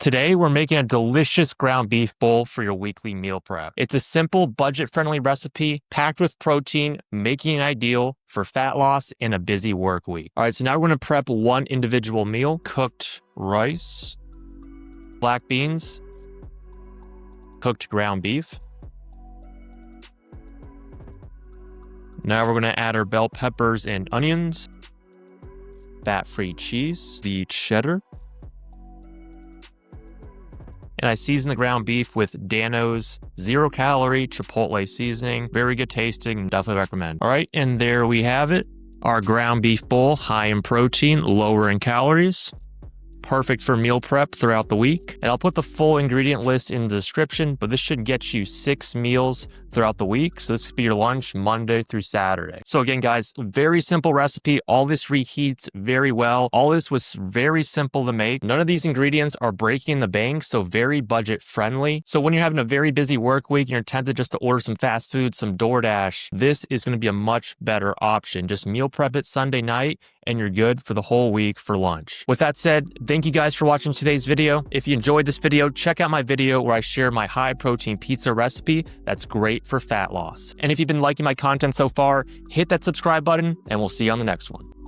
Today, we're making a delicious ground beef bowl for your weekly meal prep. It's a simple, budget-friendly recipe packed with protein, making it ideal for fat loss in a busy work week. All right, so now we're gonna prep one individual meal: cooked rice, black beans, cooked ground beef. Now we're gonna add our bell peppers and onions, fat-free cheese, the cheddar, and I season the ground beef with Dano's 0-calorie Chipotle seasoning. Very good tasting, definitely recommend. All right, and there we have it. Our ground beef bowl, high in protein, lower in calories. Perfect for meal prep throughout the week. And I'll put the full ingredient list in the description, but this should get you 6 meals throughout the week. So this could be your lunch Monday through Saturday. So again, guys, very simple recipe. All this reheats very well. All this was very simple to make. None of these ingredients are breaking the bank, so very budget friendly. So when you're having a very busy work week and you're tempted just to order some fast food, some DoorDash, this is going to be a much better option. Just meal prep it Sunday night and you're good for the whole week for lunch. With that said, thank you guys for watching today's video. If you enjoyed this video, check out my video where I share my high protein pizza recipe that's great for fat loss. And if you've been liking my content so far, hit that subscribe button and we'll see you on the next one.